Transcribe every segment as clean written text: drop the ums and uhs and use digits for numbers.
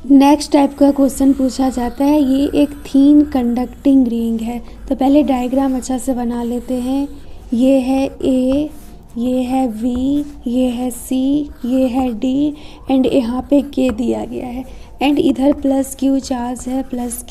Next type का question पूछा जाता है, ये एक थीन कंडक्टिंग रिंग है। तो पहले डायग्राम अच्छा से बना लेते हैं। ये है ए, ये है वी, ये है सी, ये है डी एंड यहाँ पे के दिया गया है एंड इधर प्लस क्यू चार्ज है, प्लस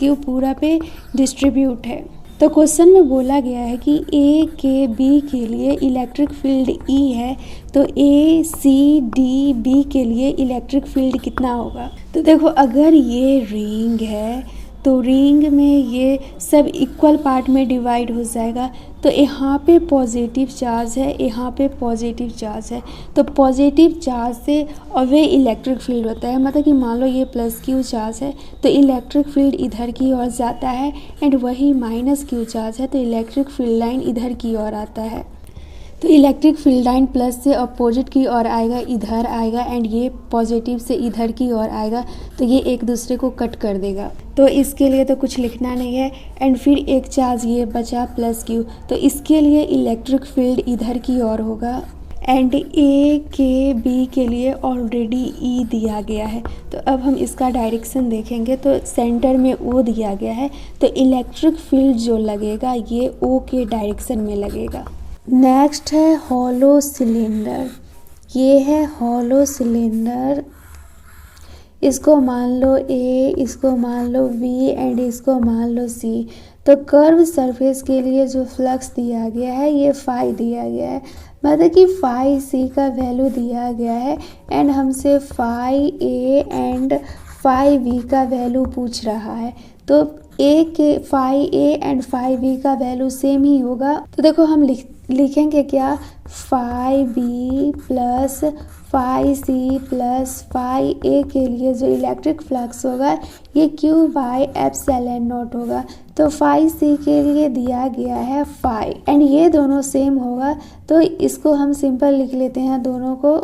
क्यू पूरा पे डिस्ट्रीब्यूट है। तो क्वेश्चन में बोला गया है कि ए के बी के लिए इलेक्ट्रिक फील्ड ई है, तो ए सी डी बी के लिए इलेक्ट्रिक फील्ड कितना होगा। तो देखो अगर ये रिंग है तो रिंग में ये सब इक्वल पार्ट में डिवाइड हो जाएगा। तो यहाँ पे पॉजिटिव चार्ज है, यहाँ पे पॉजिटिव चार्ज है, तो पॉजिटिव चार्ज से अवे इलेक्ट्रिक फील्ड होता है। मतलब कि मान लो ये प्लस क्यू चार्ज है तो इलेक्ट्रिक फील्ड इधर की ओर जाता है एंड वही माइनस क्यू चार्ज है तो इलेक्ट्रिक फील्ड लाइन इधर की ओर आता है। तो इलेक्ट्रिक फील्ड लाइन प्लस से अपोजिट की ओर आएगा, इधर आएगा एंड ये पॉजिटिव से इधर की ओर आएगा, तो ये एक दूसरे को कट कर देगा। तो इसके लिए तो कुछ लिखना नहीं है एंड फिर एक चार्ज ये बचा प्लस क्यू, तो इसके लिए इलेक्ट्रिक फील्ड इधर की ओर होगा एंड ए के बी के लिए ऑलरेडी ई दिया गया है। तो अब हम इसका डायरेक्शन देखेंगे तो सेंटर में ओ दिया गया है, तो इलेक्ट्रिक फील्ड जो लगेगा ये ओ के डायरेक्शन में लगेगा। नेक्स्ट है हॉलो सिलेंडर। ये है हॉलो सिलेंडर, इसको मान लो ए, इसको मान लो बी एंड इसको मान लो सी। तो कर्व सरफेस के लिए जो फ्लक्स दिया गया है ये फाई दिया गया है, मतलब कि फाई सी का वैल्यू दिया गया है एंड हमसे phi A and phi B का वैल्यू पूछ रहा है। तो ए के phi A and phi B का वैल्यू सेम ही होगा। तो देखो हम लिखेंगे क्या, phi B plus phi C plus phi A के लिए जो इलेक्ट्रिक फ्लक्स होगा ये क्यू बाई एप्सिलॉन नॉट होगा। तो फाई सी के लिए दिया गया है फाई एंड ये दोनों सेम होगा, तो इसको हम सिंपल लिख लेते हैं दोनों को,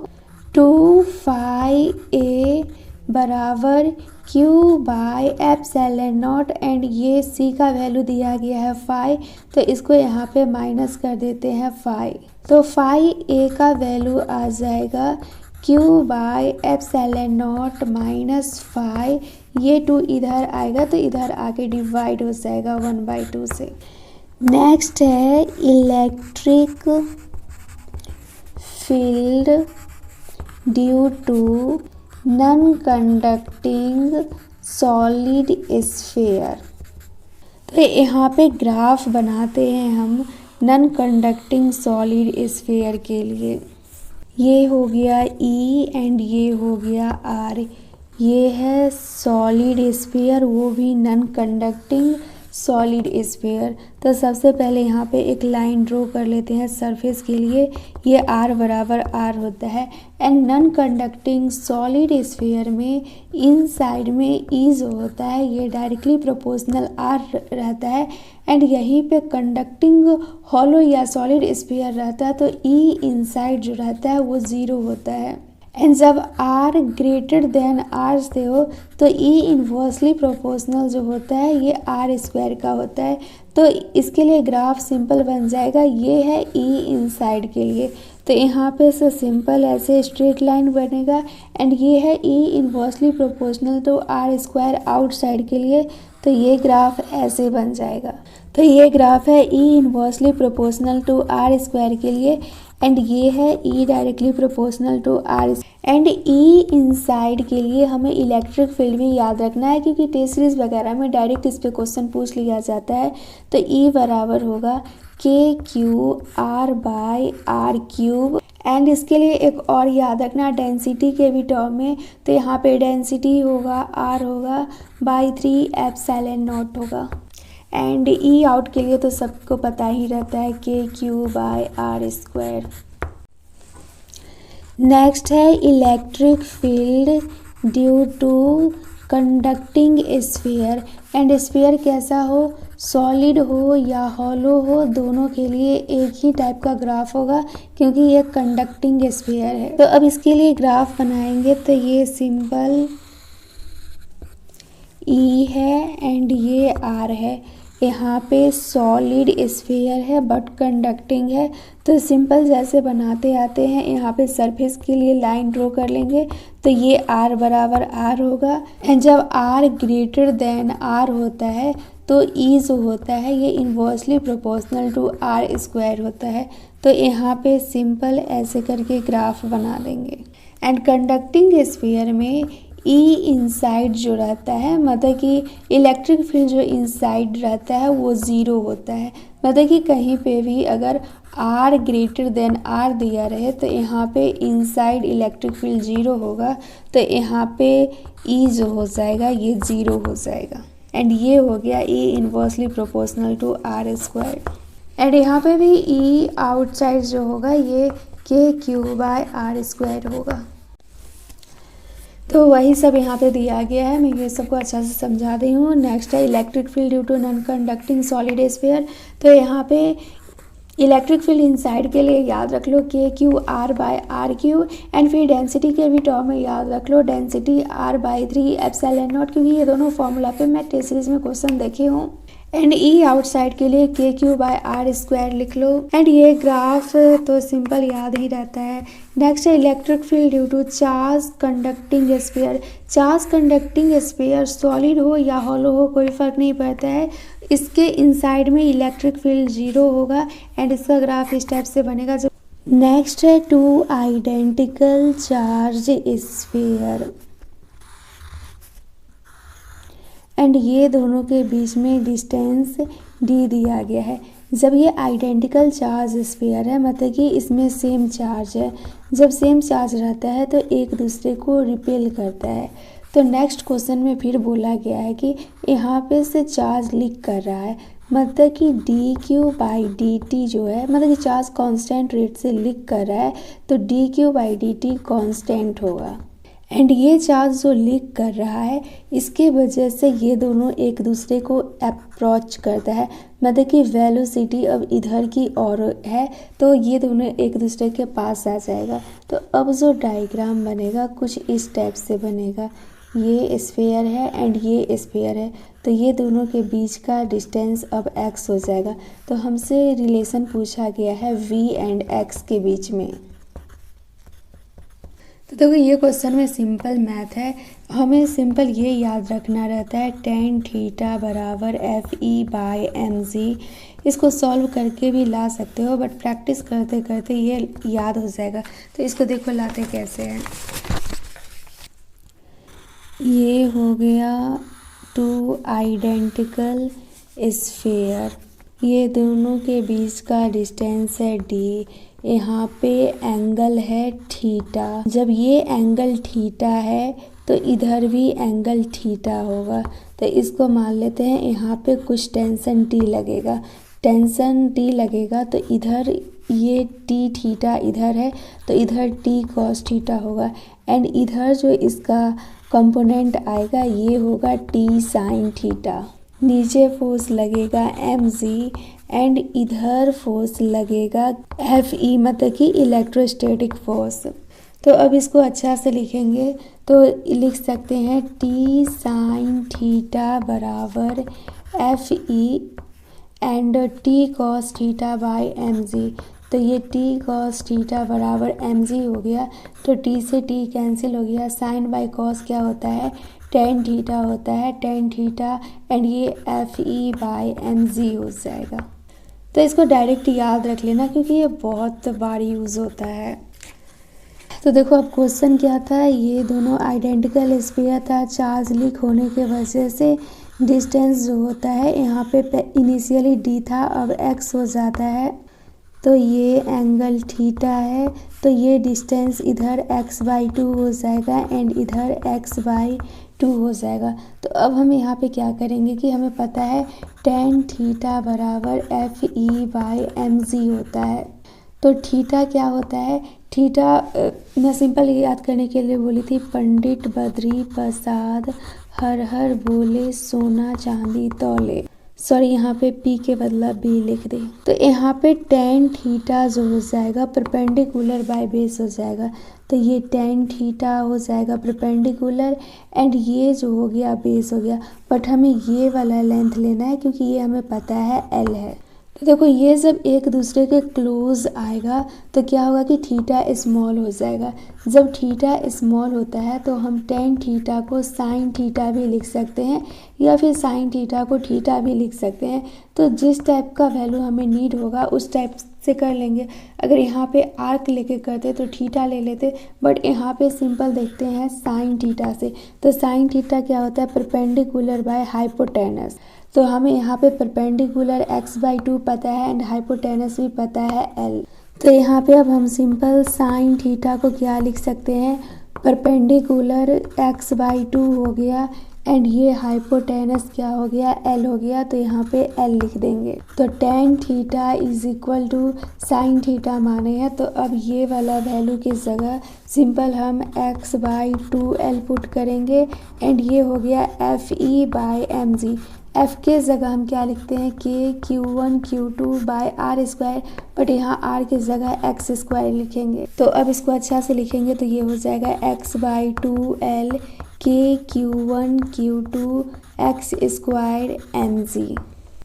2 फाई ए बराबर Q by epsilon not and ये सी का वैल्यू दिया गया है फाई, तो इसको यहाँ पे माइनस कर देते हैं फाई। तो फाई ए का वैल्यू आ जाएगा q by epsilon not minus phi, ये 2 इधर आएगा तो इधर आके डिवाइड हो जाएगा 1/2 से। नेक्स्ट है electric field due to non conducting solid sphere. तो यहाँ पे ग्राफ बनाते हैं हम नॉन कंडक्टिंग सॉलिड स्फीयर के लिए। ये हो गया ई एंड ये हो गया आर, ये है सॉलिड स्फीयर, वो भी नॉन कंडक्टिंग सॉलिड स्फीयर। तो सबसे पहले यहाँ पे एक लाइन ड्रॉ कर लेते हैं सरफेस के लिए, ये आर बराबर आर होता है and non conducting solid sphere में इन साइड में ई जो होता है ये डायरेक्टली प्रोपोर्शनल आर रहता है एंड यहीं पे कंडक्टिंग हॉलो या सॉलिड स्फीयर रहता है, तो ई इनसाइड जो रहता है वो 0 होता है एंड जब आर ग्रेटर देन आर से हो तो ई इन्वर्सली प्रोपोर्शनल जो होता है ये आर स्क्वायर का होता है। तो इसके लिए ग्राफ सिंपल बन जाएगा, ये है ई इनसाइड के लिए, तो यहाँ पे से सिंपल ऐसे स्ट्रेट लाइन बनेगा एंड ये है E inversely proportional to R square outside के लिए, तो ये ग्राफ ऐसे बन जाएगा। तो ये ग्राफ है E inversely proportional to R square के लिए एंड ये है E directly proportional to R and E inside के लिए हमें इलेक्ट्रिक फील्ड भी याद रखना है क्योंकि टेस्ट सीरीज वगैरह में डायरेक्ट इस पे क्वेश्चन पूछ लिया जाता है। तो ई बराबर होगा k q r by r cube and इसके लिए एक और याद रखना डेंसिटी के भी टर्म में, तो यहाँ पे डेंसिटी होगा आर होगा बाई 3 एप्सिलॉन नॉट होगा एंड ई आउट के लिए तो सबको पता ही रहता है के Q by R square. Next है electric field due to conducting sphere and sphere कैसा हो, सॉलिड हो या हॉलो हो, दोनों के लिए एक ही टाइप का ग्राफ होगा क्योंकि ये कंडक्टिंग स्फीयर है। तो अब इसके लिए ग्राफ बनाएंगे तो ये सिंपल ई है एंड ये आर है, यहाँ पे सॉलिड स्फीयर है बट कंडक्टिंग है। तो सिंपल जैसे बनाते आते हैं, यहाँ पे सरफेस के लिए लाइन ड्रॉ कर लेंगे। तो ये r बराबर r होगा, एंड जब r ग्रेटर देन r होता है तो e जो होता है ये inversely proportional to r square होता है। तो यहाँ पे सिंपल ऐसे करके ग्राफ बना देंगे। एंड कंडक्टिंग स्फीयर में ई इनसाइड जो रहता है, मतलब कि इलेक्ट्रिक फील्ड जो इनसाइड रहता है वो ज़ीरो होता है। मतलब कि कहीं पे भी अगर आर ग्रेटर देन आर दिया रहे तो यहाँ पे इनसाइड इलेक्ट्रिक फील्ड ज़ीरो होगा। तो यहाँ पे ई जो हो जाएगा ये ज़ीरो हो जाएगा। एंड ये हो गया E inversely proportional to R square. And यहाँ पे भी ई आउटसाइड जो होगा ये के क्यू बाय आर स्क्वायर होगा। तो वही सब यहाँ पे दिया गया है, मैं ये सबको अच्छा से समझा दी हूँ। नेक्स्ट है electric field due to non conducting solid sphere. तो यहाँ पे इलेक्ट्रिक फील्ड इनसाइड के लिए याद रख लो k q r by r q. And फिर डेंसिटी के भी टर्म में याद रख लो density r by 3 epsilon not, क्योंकि ये दोनों फॉर्मूला पे मैं टेस्ट सीरीज में क्वेश्चन देखे हूँ। एंड ई आउटसाइड के लिए के क्यू बाय आर स्क्वायर लिख लो। एंड ये ग्राफ तो सिंपल याद ही रहता है। नेक्स्ट है electric field due to charge conducting sphere. Charge conducting sphere solid हो या हॉलो हो कोई फर्क नहीं पड़ता है, इसके इनसाइड में इलेक्ट्रिक फील्ड जीरो होगा। एंड इसका ग्राफ इस टाइप से बनेगा। जो नेक्स्ट है two identical charge sphere. And ये दोनों के बीच में डिस्टेंस d दिया गया है। जब ये आइडेंटिकल चार्ज स्फीयर है, मतलब कि इसमें सेम चार्ज है, जब सेम चार्ज रहता है तो एक दूसरे को रिपेल करता है। तो नेक्स्ट क्वेश्चन में फिर बोला गया है कि यहाँ पे से चार्ज लीक कर रहा है, मतलब कि D Q by D T जो है, मतलब कि चार्ज कांस्टेंट रेट से लीक कर रहा है तो D Q by D T constant होगा। एंड ये चार्ज जो लीक कर रहा है इसके वजह से ये दोनों एक दूसरे को अप्रोच करता है, मतलब कि वेलोसिटी अब इधर की ओर है तो ये दोनों एक दूसरे के पास आ जाएगा। तो अब जो डायग्राम बनेगा कुछ इस टाइप से बनेगा। ये स्फीयर है एंड ये स्फीयर है, तो ये दोनों के बीच का डिस्टेंस अब x हो जाएगा। तो हमसे रिलेशन पूछा गया है v एंड x के बीच में। तो देखो ये क्वेश्चन में सिंपल मैथ है, हमें सिंपल ये याद रखना रहता है tan थीटा बराबर f e by m g. इसको सॉल्व करके भी ला सकते हो बट प्रैक्टिस करते करते ये याद हो जाएगा। तो इसको देखो लाते कैसे हैं। ये हो गया टू आइडेंटिकल स्फीयर, ये दोनों के बीच का डिस्टेंस है d। यहाँ पे एंगल है थीटा, जब ये एंगल थीटा है तो इधर भी एंगल थीटा होगा। तो इसको मान लेते हैं यहाँ पे कुछ टेंशन t लगेगा, टेंशन t लगेगा तो इधर ये t थीटा इधर है तो इधर t cos थीटा होगा। एंड इधर जो इसका कंपोनेंट आएगा ये होगा t sin थीटा। नीचे फोर्स लगेगा mg एंड इधर फोर्स लगेगा Fe, मतलब कि इलेक्ट्रोस्टैटिक फोर्स। तो अब इसको अच्छा से लिखेंगे तो लिख सकते हैं t sin थीटा बराबर Fe and t cos theta by mg। तो ये t cos थीटा बराबर mg हो गया, तो t से t कैंसिल हो गया। साइन बाई cos क्या होता है, tan थीटा होता है, tan थीटा एंड ये Fe बाई mg हो जाएगा। तो इसको डायरेक्ट याद रख लेना क्योंकि ये बहुत बार यूज़ होता है। तो देखो अब क्वेश्चन क्या था, ये दोनों आइडेंटिकल स्फीयर था, चार्ज लीक होने के वजह से डिस्टेंस जो होता है यहाँ पे इनिशियली d था अब x हो जाता है। तो ये एंगल थीटा है तो ये डिस्टेंस इधर x बाई 2 हो जाएगा एंड इधर x बाई 2 हो जाएगा। तो अब हम यहाँ पे क्या करेंगे कि हमें पता है tan थीटा बराबर f e by m g होता है। तो थीटा क्या होता है, थीटा मैं सिंपल याद करने के लिए बोली थी, पंडित बद्री प्रसाद हर हर बोले सोना चांदी तौले। सॉरी यहाँ पे पी के बदला बी लिख दी। तो यहाँ पे टेन थीटा जो हो जाएगा परपेंडिकुलर बाय बेस हो जाएगा, तो ये टेन थीटा हो जाएगा परपेंडिकुलर एंड ये जो हो गया बेस हो गया। बट हमें ये वाला लेंथ लेना है क्योंकि ये हमें पता है एल है। तो देखो ये जब एक दूसरे के क्लोज आएगा तो क्या होगा कि थीटा स्मॉल हो जाएगा। जब थीटा स्मॉल होता है तो हम टेन थीटा को साइन थीटा भी लिख सकते हैं या फिर साइन थीटा को थीटा भी लिख सकते हैं। तो जिस टाइप का वैल्यू हमें नीड होगा उस टाइप से कर लेंगे। अगर यहाँ पे आर्क लेके करते तो थीटा ले लेते, बट यहाँ पे सिंपल देखते हैं साइन थीटा से। तो साइन थीटा क्या होता है परपेंडिकुलर बाय हाइपोटेनस। तो हमें यहाँ पे परपेंडिकुलर x/2 पता है एंड हाइपोटेनस भी पता है l। तो यहाँ पे अब हम सिंपल साइन थीटा को क्या लिख सकते हैं परपेंडिकुलर x/2 हो गया एंड ये हाइपोटेनस क्या हो गया l हो गया। तो यहाँ पे l लिख देंगे। तो tan theta is equal to sine theta माने हैं, तो अब ये वाला वैल्यू की जगह सिंपल हम x/2l पुट करेंगे एंड ये हो गया FE/mg। f के जगह हम क्या लिखते हैं k q1 q2 by r square, but यहाँ r की जगह x स्क्वायर लिखेंगे। तो अब इसको अच्छा से लिखेंगे तो ये हो जाएगा x/2l k q1 q2 x square mg।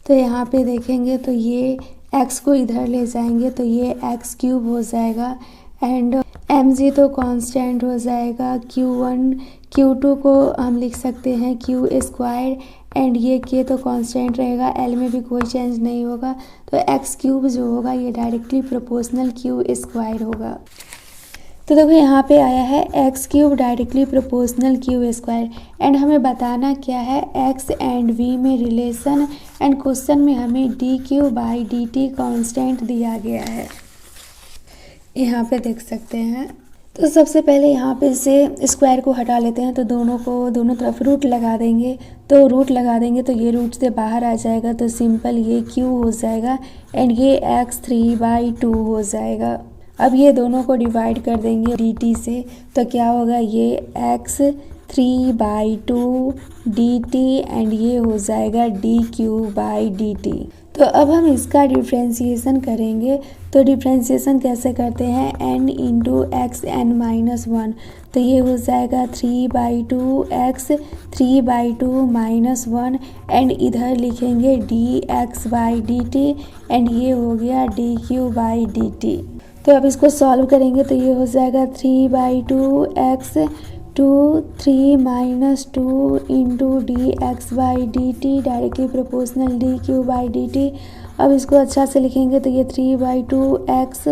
तो यहाँ पे देखेंगे तो ये x को इधर ले जाएंगे तो ये x³ हो जाएगा एंड mg तो कांस्टेंट हो जाएगा। q1 q2 को हम लिख सकते हैं q स्क्वायर एंड ये k तो कांस्टेंट रहेगा, l में भी कोई चेंज नहीं होगा। तो x³ जो होगा ये डायरेक्टली प्रोपोर्शनल q स्क्वायर होगा। तो देखो यहाँ पे आया है x³ directly proportional q square and हमें बताना क्या है x एंड v में रिलेशन एंड क्वेश्चन में हमें dq/dt कांस्टेंट दिया गया है। यहाँ पे देख सकते हैं। तो सबसे पहले यहाँ पे से स्क्वायर को हटा लेते हैं, तो दोनों तरफ रूट लगा देंगे। तो रूट लगा देंगे तो ये रूट से बाहर आ जाएगा, तो सिंपल ये q हो जाएगा एंड ये x3/2 हो जाएगा। अब ये दोनों को डिवाइड कर देंगे dt से, तो क्या होगा ये x3/2 dt एंड ये हो जाएगा dq/dt। तो अब हम इसका डिफ्रेंशिएशन करेंगे। तो डिफ्रेंशिएशन कैसे करते हैं n into x n minus 1। तो ये हो जाएगा 3/2 x 3/2 माइनस 1 एंड इधर लिखेंगे dx/dt एंड ये हो गया dq/dt। तो अब इसको सॉल्व करेंगे तो ये हो जाएगा 3/2 x 3 minus 2 into dx/dt directly proportional dq/dt। अब इसको अच्छा से लिखेंगे तो ये 3/2 x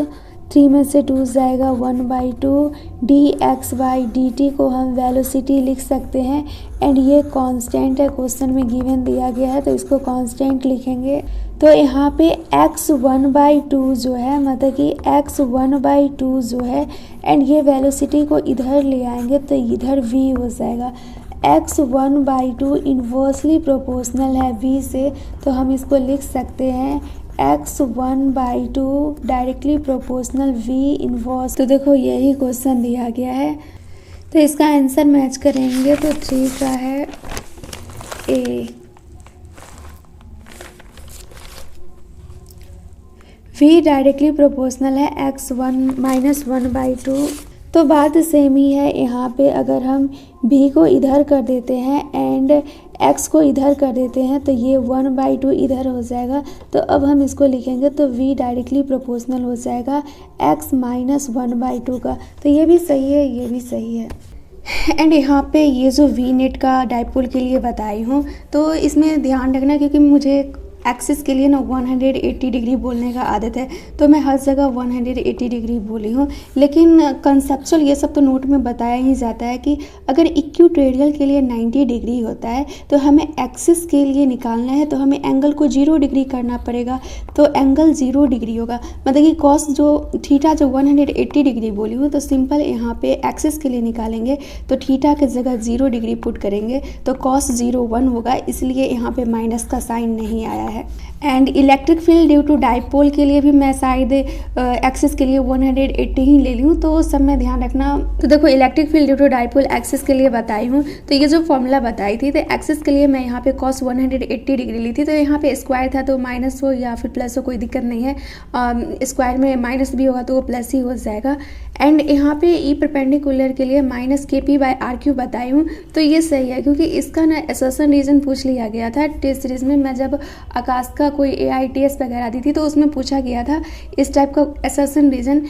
3 में से 2 जाएगा 1/2 dx/dt को हम वेलोसिटी लिख सकते हैं एंड ये कांस्टेंट है, क्वेश्चन में गिवन दिया गया है तो इसको कांस्टेंट लिखेंगे। तो यहाँ पे x1/2 जो है मतलब कि x1/2 जो है एंड ये वेलोसिटी को इधर ले आएंगे तो इधर v हो जाएगा। x1/2 इन्वर्सली प्रोपोर्शनल है v से, तो हम इसको लिख सकते हैं x1/2 directly proportional v inverse. तो देखो यही क्वेश्चन दिया गया है, तो इसका आंसर मैच करेंगे तो 3 का है a। v डायरेक्टली प्रोपोर्शनल है x1-1/2। तो बात सेम ही है यहाँ पे, अगर हम b को इधर कर देते हैं एंड x को इधर कर देते हैं तो ये 1/2 इधर हो जाएगा। तो अब हम इसको लिखेंगे तो v डायरेक्टली प्रोपोर्शनल हो जाएगा x-1/2 का। तो ये भी सही है, ये भी सही है। एंड यहाँ पे ये जो v नेट का डाइपोल के लिए बताई हूँ तो इसमें ध्यान रखना, क्योंकि मुझे एक्सिस के लिए ना 180 डिग्री बोलने का आदत है, तो मैं हर जगह 180 डिग्री बोली हूँ। लेकिन कंसेप्चुअल ये सब तो नोट में बताया ही जाता है कि अगर इक्वेटोरियल के लिए 90 डिग्री होता है तो हमें एक्सिस के लिए निकालना है तो हमें एंगल को 0 डिग्री करना पड़ेगा। तो एंगल 0 डिग्री होगा, मतलब कि कॉस जो थीटा जो 180 डिग्री बोली हूँ, तो सिंपल यहाँ पे एक्सिस के लिए निकालेंगे तो थीटा की जगह 0 डिग्री पुट करेंगे तो कॉस 0 1 होगा, इसलिए यहाँ पे माइनस का साइन नहीं आया है। है। And electric field due to dipole के लिए भी मैं शायद एक्सिस के लिए 180 ही ले लूँ, तो उस सब में ध्यान रखना। तो देखो electric field due to dipole axis के लिए बताई हूँ, तो ये जो फॉर्मूला बताई थी, तो एक्सिस के लिए मैं यहाँ पे cos 180 डिग्री ली थी, तो यहाँ पे स्क्वायर था तो माइनस हो या फिर प्लस हो कोई दिक्कत नहीं है, स्क्वायर में माइनस भी होगा तो वो प्लस ही हो जाएगा। एंड यहाँ पे ई परपेंडिकुलर के लिए माइनस KP/RQ बताई हूँ, तो ये सही है क्योंकि इसका ना असर्शन रीजन पूछ लिया गया था टेस्ट सीरीज में। मैं जब आकाश का कोई AITS वगैरह दी थी तो उसमें पूछा गया था इस टाइप का असर्शन रीजन।